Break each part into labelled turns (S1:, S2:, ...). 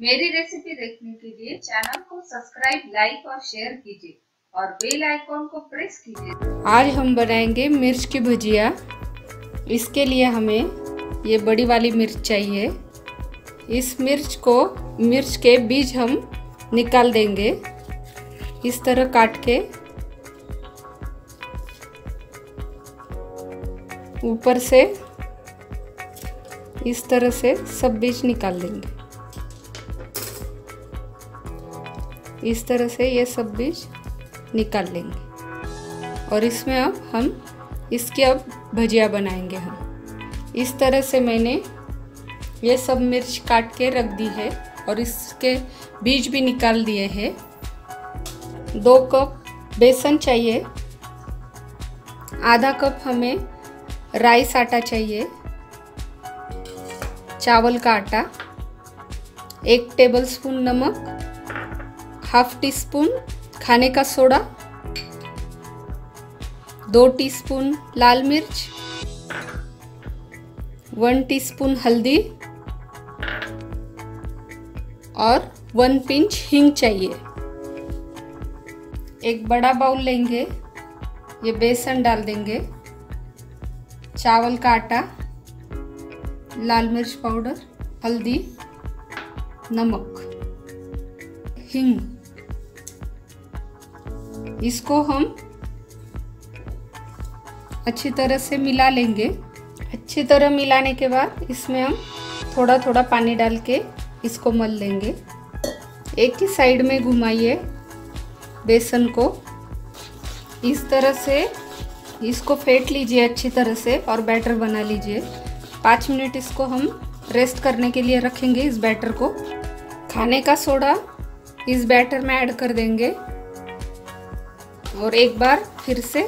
S1: मेरी रेसिपी देखने के लिए चैनल को सब्सक्राइब, लाइक और शेयर कीजिए और बेल आइकॉन को प्रेस कीजिए।
S2: आज हम बनाएंगे मिर्च की भुजिया। इसके लिए हमें ये बड़ी वाली मिर्च चाहिए। इस मिर्च के बीज हम निकाल देंगे, इस तरह काट के ऊपर से इस तरह से सब बीज निकाल देंगे। इस तरह से ये सब बीज निकाल लेंगे और इसमें अब हम इसकी भजिया बनाएंगे। हम इस तरह से मैंने ये सब मिर्च काट के रख दी है और इसके बीज भी निकाल दिए हैं। 2 कप बेसन चाहिए, आधा कप हमें राइस आटा चाहिए, चावल का आटा, 1 टेबलस्पून नमक, ½ टीस्पून खाने का सोडा, 2 टीस्पून लाल मिर्च, 1 टीस्पून हल्दी और 1 पिंच हींग चाहिए। एक बड़ा बाउल लेंगे, ये बेसन डाल देंगे, चावल का आटा, लाल मिर्च पाउडर, हल्दी, नमक, हींग। इसको हम अच्छी तरह से मिला लेंगे। अच्छी तरह मिलाने के बाद इसमें हम थोड़ा थोड़ा पानी डाल के इसको मल लेंगे। एक ही साइड में घुमाइए बेसन को, इस तरह से इसको फेंट लीजिए अच्छी तरह से और बैटर बना लीजिए। 5 मिनट इसको हम रेस्ट करने के लिए रखेंगे। इस बैटर को खाने का सोडा इस बैटर में ऐड कर देंगे और एक बार फिर से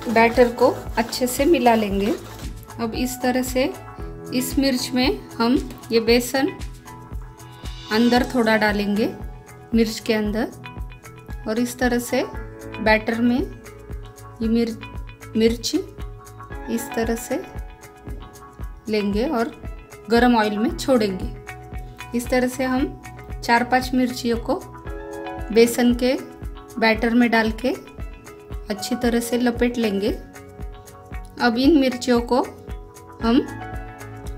S2: बैटर को अच्छे से मिला लेंगे। अब इस तरह से इस मिर्च में हम ये बेसन अंदर थोड़ा डालेंगे, मिर्च के अंदर, और इस तरह से बैटर में ये मिर्ची इस तरह से लेंगे और गरम ऑयल में छोड़ेंगे। इस तरह से हम 4-5 मिर्चियों को बेसन के बैटर में डाल के अच्छी तरह से लपेट लेंगे। अब इन मिर्चियों को हम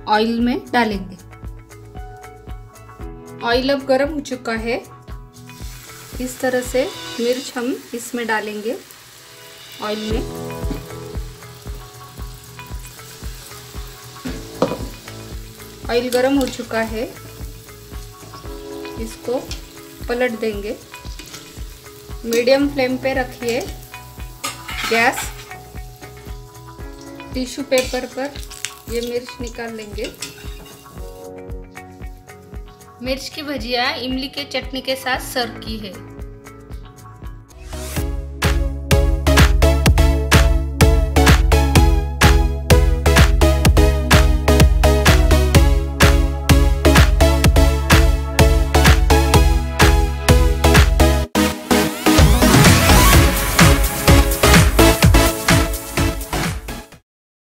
S2: ऑयल में डालेंगे। ऑयल अब गर्म हो चुका है। इस तरह से मिर्च हम इसमें डालेंगे ऑयल में। ऑयल गर्म हो चुका है, इसको पलट देंगे। मीडियम फ्लेम पे रखिए गैस। टिश्यू पेपर पर ये मिर्च निकाल लेंगे। मिर्च की भजिया इमली के चटनी के साथ सर्व की है।